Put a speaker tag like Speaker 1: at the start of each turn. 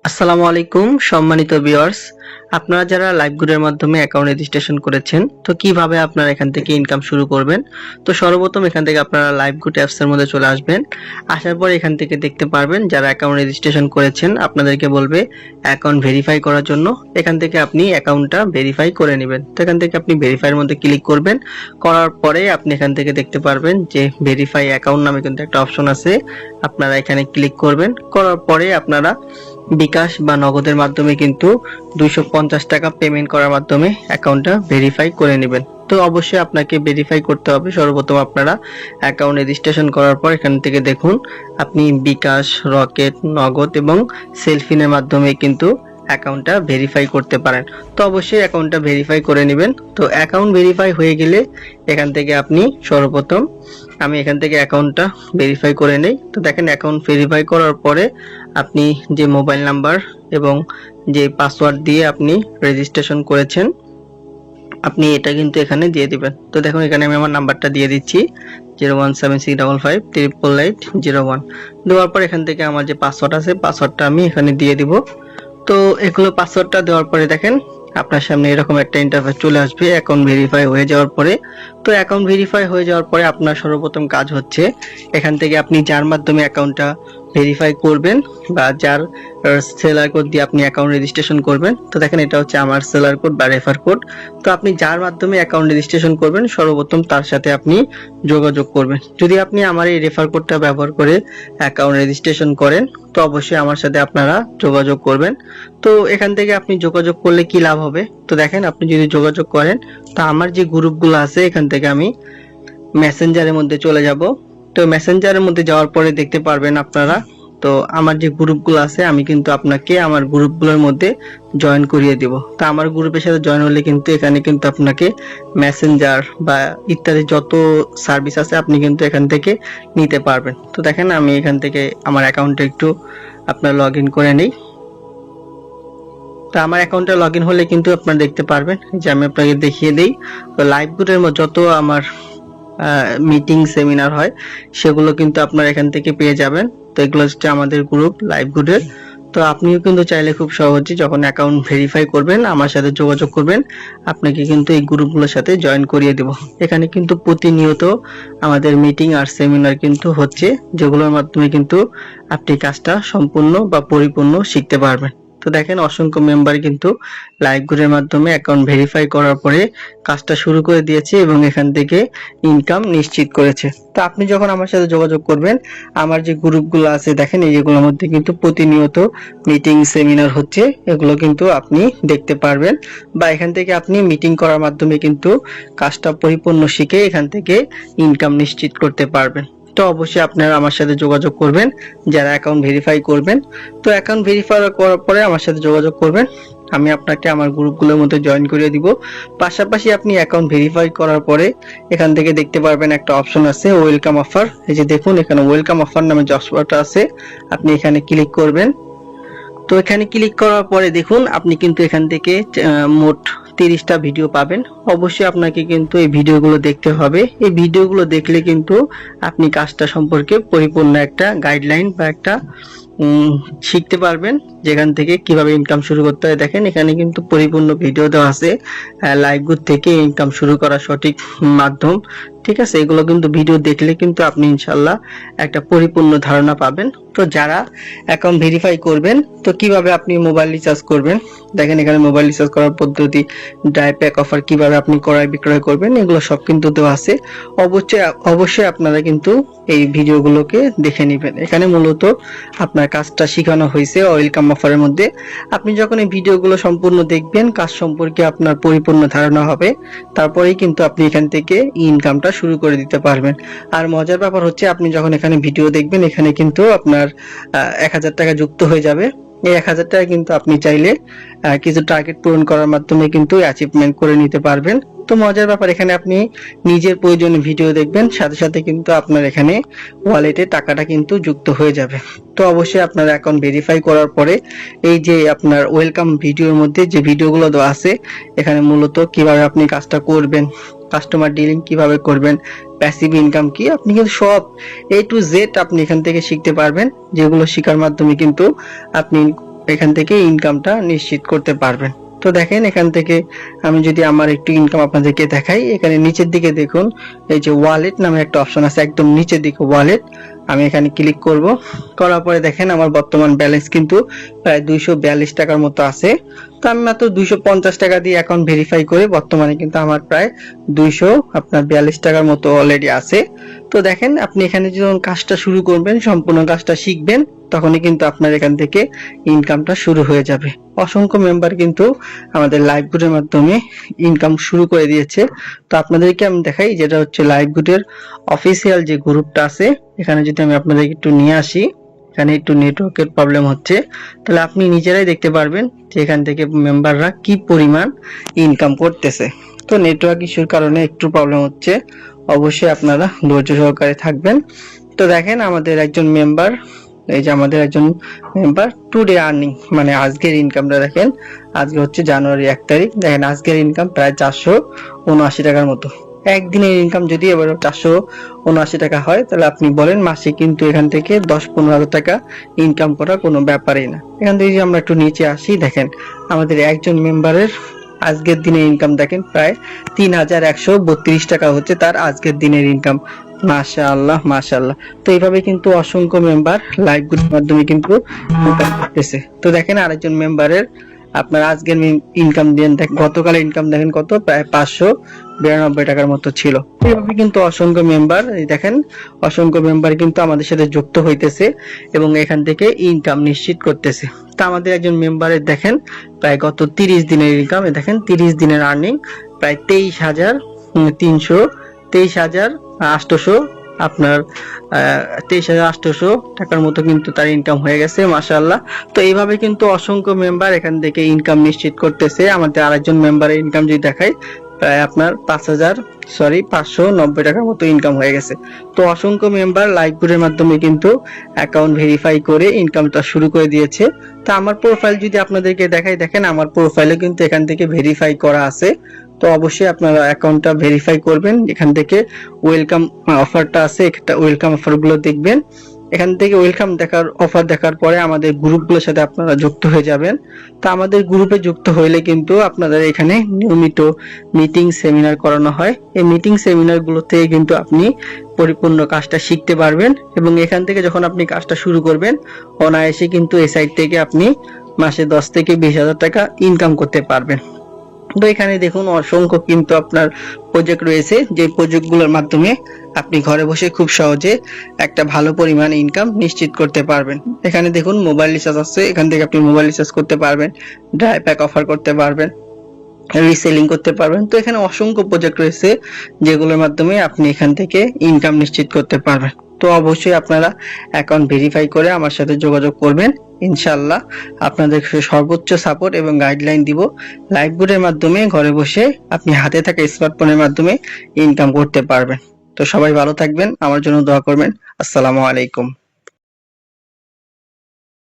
Speaker 1: আসসালামু আলাইকুম সম্মানিত ভিউয়ার্স, আপনারা যারা লাইভগুডের মাধ্যমে অ্যাকাউন্ট রেজিস্ট্রেশন করেছেন, তো কিভাবে আপনারা এখান থেকে ইনকাম শুরু করবেন। তো সর্বপ্রথম এখান থেকে আপনারা লাইভগুড অ্যাপস এর মধ্যে চলে আসবেন। আসার পর এখান থেকে দেখতে পারবেন যারা অ্যাকাউন্ট রেজিস্ট্রেশন করেছেন আপনাদেরকে বলবে অ্যাকাউন্ট ভেরিফাই করার জন্য। এখান থেকে আপনি অ্যাকাউন্টটা ভেরিফাই করে নেবেন। তো এখান থেকে আপনি ভেরিফাইয়ের মধ্যে ক্লিক করবেন। করার পরে আপনি এখান থেকে দেখতে পারবেন যে ভেরিফাই অ্যাকাউন্ট নামে কিন্তু একটা অপশন আছে, আপনারা এখানে ক্লিক করবেন। করার পরে আপনারা বিকাশ বা নগদের মাধ্যমে কিন্তু 250 টাকা পেমেন্ট করার মাধ্যমে অ্যাকাউন্টটা ভেরিফাই করে নেবেন। তো অবশ্যই আপনাকে ভেরিফাই করতে হবে। সর্বপ্রথম আপনারা অ্যাকাউন্ট রেজিস্ট্রেশন করার পর এখান থেকে দেখুন আপনি বিকাশ, রকেট, নগদ এবং সেলফিনের মাধ্যমে কিন্তু অ্যাকাউন্টটা ভেরিফাই করতে পারেন। তো অবশ্যই অ্যাকাউন্টটা ভেরিফাই করে নেবেন। তো অ্যাকাউন্ট ভেরিফাই হয়ে গেলে এখান থেকে আপনি সর্বপ্রথম আমি এখান থেকে অ্যাকাউন্টটা ভেরিফাই করে নেই। তো দেখেন অ্যাকাউন্ট ভেরিফাই করার পরে আপনি যে মোবাইল নাম্বার এবং যে পাসওয়ার্ড দিয়ে আপনি রেজিস্ট্রেশন করেছেন আপনি এটা কিন্তু এখানে দিয়ে দিবেন। তো দেখুন এখানে আমি আমার নাম্বারটা দিয়ে দিচ্ছি 01765588801। দেওয়ার পর এখান থেকে আমার যে পাসওয়ার্ড আছে পাসওয়ার্ডটা আমি এখানে দিয়ে দিব। তো এগুলো পাসওয়ার্ডটা দেওয়ার পরে দেখেন আপনার সামনে এরকম একটা ইন্টারফেস চলে আসবে অ্যাকাউন্ট ভেরিফাই হয়ে যাওয়ার পরে। তো অ্যাকাউন্ট ভেরিফাই হয়ে যাওয়ার পরে আপনার সর্বপ্রথম কাজ হচ্ছে এখান থেকে আপনি যার মাধ্যমে অ্যাকাউন্টটা ভেরিফাই করবেন বা যার সেলার কোড দিয়ে আপনি অ্যাকাউন্ট রেজিস্ট্রেশন করবেন। তো দেখেন এটা হচ্ছে আমার সেলার কোড বা রেফার কোড। তো আপনি যার মাধ্যমে অ্যাকাউন্ট রেজিস্ট্রেশন করবেন সর্বপ্রথম তার সাথে আপনি যোগাযোগ করবেন। যদি আপনি আমার এই রেফার কোডটা ব্যবহার করে অ্যাকাউন্ট রেজিস্ট্রেশন করেন তো অবশ্যই আমার সাথে আপনারা যোগাযোগ করবেন। তো এখান থেকে আপনি যোগাযোগ করলে কি লাভ হবে, তো দেখেন আপনি যদি যোগাযোগ করেন তো আমার যে গ্রুপগুলো আছে এখান থেকে আমি মেসেঞ্জারের মধ্যে চলে যাব। তো মেসেঞ্জারের মধ্যে যাওয়ার পরে দেখতে পারবেন আপনারা তো আমার যে গ্রুপগুলো আছে আমি কিন্তু আপনাকে আমার গ্রুপগুলোর মধ্যে জয়েন করিয়ে দিব। তো আমার গ্রুপের সাথে জয়েন হলে কিন্তু এখানে কিন্তু আপনাকে মেসেঞ্জার বা ইত্যাদি যত সার্ভিস আছে আপনি কিন্তু এখান থেকে নিতে পারবেন। তো দেখেন আমি এখান থেকে আমার অ্যাকাউন্টে একটু আপনার লগ ইন করে নিই। তো আমার অ্যাকাউন্টে লগ ইন হলে কিন্তু আপনারা দেখতে পারবেন যে আমি আপনাকে দেখিয়ে দিই। তো লাইভগুডের মধ্যে যত আমার মিটিং সেমিনার হয় সেগুলো কিন্তু আপনারা এখান থেকে পেয়ে যাবেন। তো এগুলো হচ্ছে আমাদের গ্রুপ লাইভগুডের। তো আপনিও কিন্তু চাইলে খুব সহজে যখন অ্যাকাউন্ট ভেরিফাই করবেন আমার সাথে যোগাযোগ করবেন, আপনাকে কিন্তু এই গ্রুপগুলোর সাথে জয়েন করিয়ে দেব। এখানে কিন্তু প্রতিনিয়ত আমাদের মিটিং আর সেমিনার কিন্তু হচ্ছে, যেগুলোর মাধ্যমে কিন্তু আপনি কাজটা সম্পূর্ণ বা পরিপূর্ণ শিখতে পারবেন। তো দেখেন অসংখ্য মেম্বার কিন্তু লাইভগুডের মাধ্যমে অ্যাকাউন্ট ভেরিফাই করার পরে কাজটা শুরু করে দিয়েছে এবং এখান থেকে ইনকাম নিশ্চিত করেছে। তো আপনি যখন আমার সাথে যোগাযোগ করবেন আমার যে গ্রুপগুলো আছে দেখেন এইগুলোর মধ্যে কিন্তু প্রতিনিয়ত মিটিং সেমিনার হচ্ছে, এগুলো কিন্তু আপনি দেখতে পারবেন বা এখান থেকে আপনি মিটিং করার মাধ্যমে কিন্তু কাজটা পরিপূর্ণ শিখে এখান থেকে ইনকাম নিশ্চিত করতে পারবেন। তো অবশ্যই আপনারা আমার সাথে যোগাযোগ করবেন যারা অ্যাকাউন্ট ভেরিফাই করবেন। তো অ্যাকাউন্ট ভেরিফাই করার পরে আমার সাথে যোগাযোগ করবেন, আমি আপনাকে আমার গ্রুপগুলোর মধ্যে জয়েন করিয়ে দিব। পাশাপাশি আপনি অ্যাকাউন্ট ভেরিফাই করার পরে এখান থেকে দেখতে পারবেন একটা অপশন আছে ওয়েলকাম অফার। এই যে দেখুন এখানে ওয়েলকাম অফার নামে যে অপশনটা আছে আপনি এখানে ক্লিক করবেন। তো এখানে ক্লিক করার পরে দেখুন আপনি কিন্তু এখান থেকে মোট 30টা ভিডিও পাবেন। অবশ্যই আপনাকে কিন্তু এই ভিডিওগুলো দেখতে হবে। এই ভিডিওগুলো দেখলে কিন্তু আপনি কাজটা সম্পর্কে পরিপূর্ণ একটা গাইডলাইন বা একটা শিখতে পারবেন যেখান থেকে কিভাবে ইনকাম শুরু করতে হয়। দেখেন এখানে কিন্তু পরিপূর্ণ ভিডিও দেওয়া আছে লাইভগুড থেকে ইনকাম শুরু করার সঠিক মাধ্যম, ঠিক আছে। এগুলো কিন্তু ভিডিও দেখলে কিন্তু আপনি ইনশাল্লাহ একটা পরিপূর্ণ ধারণা পাবেন। তো যারা অ্যাকাউন্ট ভেরিফাই করবেন তো কিভাবে আপনি মোবাইল রিচার্জ করবেন, দেখেন এখানে মোবাইল রিচার্জ করার পদ্ধতি, ড্রাই প্যাক অফার কিভাবে আপনি ক্রয় বিক্রয় করবেন এগুলো সব কিন্তু দেওয়া আছে। অবশ্যই আপনারা কিন্তু এই ভিডিওগুলোকে দেখে নেবেন। এখানে মূলত আপনার কাজটা শেখানো হয়েছে ওয়েলকাম অফারের মধ্যে। আপনি যখন এই ভিডিওগুলো সম্পূর্ণ দেখবেন কাজ সম্পর্কে আপনার পরিপূর্ণ ধারণা হবে, তারপরেই কিন্তু আপনি এখান থেকে ইনকামটা শুরু করে দিতে পারবেন। আর মজার ব্যাপার হচ্ছে আপনি যখন এখানে ভিডিও দেখবেন এখানে কিন্তু আপনার 1000 টাকা যুক্ত হয়ে যাবে। এই 1000 টাকা কিন্তু আপনি চাইলে কিছু টার্গেট পূরণ করার মাধ্যমে কিন্তু অ্যাচিভমেন্ট করে নিতে পারবেন। তো মজার ব্যাপার এখানে আপনি নিজের প্রয়োজনীয় ভিডিও দেখবেন সাথে সাথে কিন্তু আপনার এখানে ওয়ালেটে টাকাটা কিন্তু যুক্ত হয়ে যাবে। তো অবশ্যই আপনার অ্যাকাউন্ট ভেরিফাই করার পরে এই যে আপনার ওয়েলকাম ভিডিওর মধ্যে যে ভিডিওগুলো দেওয়া আছে এখানে মূলত কিভাবে আপনি কাজটা করবেন, কাস্টমার ডিলিং কিভাবে করবেন, প্যাসিভ ইনকাম কি, আপনি কিন্তু সব A to Z আপনি এখান থেকে শিখতে পারবেন, যেগুলো শেখার মাধ্যমে কিন্তু আপনি এখান থেকে ইনকামটা নিশ্চিত করতে পারবেন। তো দেখেন এখান থেকে আমি যদি আমার একটু ইনকাম আপনাদেরকে দেখাই, এখানে নিচের দিকে দেখুন এই যে ওয়ালেট নামে একটা অপশন আছে, একদম নিচের দিকে ওয়ালেট। আমি এখানে ক্লিক করব, করার পরে দেখেন আমার বর্তমান ব্যালেন্স কিন্তু প্রায় 242 টাকার মতো আছে। তো আমি মাত্র 250 টাকা দিয়ে অ্যাকাউন্ট ভেরিফাই করে বর্তমানে কিন্তু আমার প্রায় 242 টাকার মতো অলরেডি আছে। তো দেখেন আপনি এখানে যখন কাজটা শুরু করবেন, সম্পূর্ণ কাজটা শিখবেন, তখনই কিন্তু আপনার এখান থেকে ইনকামটা শুরু হয়ে যাবে। অসংখ্য মেম্বার কিন্তু আমাদের লাইভগুডের মাধ্যমে ইনকাম শুরু করে দিয়েছে। তো আপনাদেরকে আমি দেখাই, যেটা হচ্ছে লাইভগুডের অফিসিয়াল যে গ্রুপটা আছে, এখানে যদি আমি আপনাদেরকে একটু নিয়ে আসি, এখানে একটু নেটওয়ার্কের প্রবলেম হচ্ছে, তাহলে আপনি নিজেরাই দেখতে পারবেন যে এখান থেকে মেম্বাররা কি পরিমাণ ইনকাম করতেছে। তো নেটওয়ার্ক ইস্যুর কারণে একটু প্রবলেম হচ্ছে, অবশ্যই আপনারা ধৈর্য সহকারে থাকবেন। তো দেখেন আমাদের একজন মেম্বার, এই যে আমাদের একজন মেম্বার টুডে আর্নিং মানে আজকের ইনকামটা দেখেন, আজকে হচ্ছে জানুয়ারি 1 তারিখ, দেখেন আজকের ইনকাম প্রায় 479 টাকার মতো। একদিনের ইনকাম যদি এবার 479 টাকা হয়, তাহলে আপনি বলেন মাসে কিন্তু এখান থেকে 10-15 টাকা ইনকাম করা কোনো ব্যাপারই না। এখান থেকে যদি আমরা একটু নিচে আসি, দেখেন আমাদের একজন মেম্বারের আজকের দিনের ইনকাম দেখেন প্রায় 3132 টাকা হচ্ছে তার আজকের দিনের ইনকাম। মাশাআল্লাহ মাশাআল্লাহ। তো এইভাবে কিন্তু অসংখ্য মেম্বার লাইভগুলোর মাধ্যমে কিন্তু ইনকাম করতেছে। তো দেখেন আরেকজন মেম্বারের আপনার আজকের ইনকাম দেন, গতকালের ইনকাম দেখেন কত, প্রায় 592 টাকার মতো ছিল। এইভাবে কিন্তু অসংখ্য মেম্বার, দেখেন অসংখ্য মেম্বার কিন্তু আমাদের সাথে যুক্ত হইতেছে এবং এখান থেকে ইনকাম নিশ্চিত করতেছে। তা আমাদের একজন মেম্বারের দেখেন প্রায় গত 30 দিনের ইনকাম, দেখেন 30 দিনের আর্নিং প্রায় 23,800 আপনার 23,800 টাকার মতো কিন্তু তার ইনকাম হয়ে গেছে, মাশাআল্লাহ। তো এইভাবে কিন্তু অসংখ্য মেম্বার এখান থেকে ইনকাম নিশ্চিত করতেছে। আমাদের আরেকজন মেম্বারের ইনকাম যদি দেখাই, প্রায় আপনার 590 টাকার মতো ইনকাম হয়ে গেছে। তো অসংখ্য মেম্বার লাইভগুলোর মাধ্যমে কিন্তু অ্যাকাউন্ট ভেরিফাই করে ইনকামটা শুরু করে দিয়েছে। তো আমার প্রোফাইল যদি আপনাদেরকে দেখাই, দেখেন আমার প্রোফাইলে কিন্তু এখান থেকে ভেরিফাই করা আছে। তো অবশ্যই আপনারা অ্যাকাউন্টটা ভেরিফাই করবেন। এখান থেকে ওয়েলকাম অফারটা আছে, একটা ওয়েলকাম অফারগুলো দেখবেন। এখান থেকে ওয়েলকাম দেখার অফার দেখার পরে আমাদের গ্রুপগুলোর সাথে আপনারা যুক্ত হয়ে যাবেন। তো আমাদের গ্রুপে যুক্ত হইলে কিন্তু আপনাদের এখানে নিয়মিত মিটিং সেমিনার করানো হয়। এই মিটিং সেমিনার গুলো থেকে কিন্তু আপনি পরিপূর্ণ কাজটা শিখতে পারবেন এবং এখান থেকে যখন আপনি কাজটা শুরু করবেন, অনায়াসে কিন্তু এই সাইট থেকে আপনি মাসে 10 থেকে 20,000 টাকা ইনকাম করতে পারবেন। তো এখানে দেখুন অসংখ্য কিন্তু আপনার প্রজেক্ট রয়েছে, যে প্রজেক্টগুলোর মাধ্যমে আপনি ঘরে বসে খুব সহজে একটা ভালো পরিমাণ ইনকাম নিশ্চিত করতে পারবেন। এখানে দেখুন মোবাইল রিচার্জ আছে, এখান থেকে আপনি মোবাইল রিচার্জ করতে পারবেন, ড্রাই প্যাক অফার করতে পারবেন, রিসেলিং করতে পারবেন। তো এখানে অসংখ্য প্রজেক্ট রয়েছে যেগুলোর মাধ্যমে আপনি এখান থেকে ইনকাম নিশ্চিত করতে পারবেন। তো অবশ্যই আপনারা অ্যাকাউন্ট ভেরিফাই করে আমার সাথে যোগাযোগ করবেন, ইনশাআল্লাহ আপনাদের সর্বোচ্চ সাপোর্ট এবং গাইডলাইন দিব। লাইভগুডের মাধ্যমে ঘরে বসে আপনি হাতে থাকা স্মার্টফোনের মাধ্যমে ইনকাম করতে পারবেন। তো সবাই ভালো থাকবেন, আমার জন্য দোয়া করবেন। আসসালামু আলাইকুম।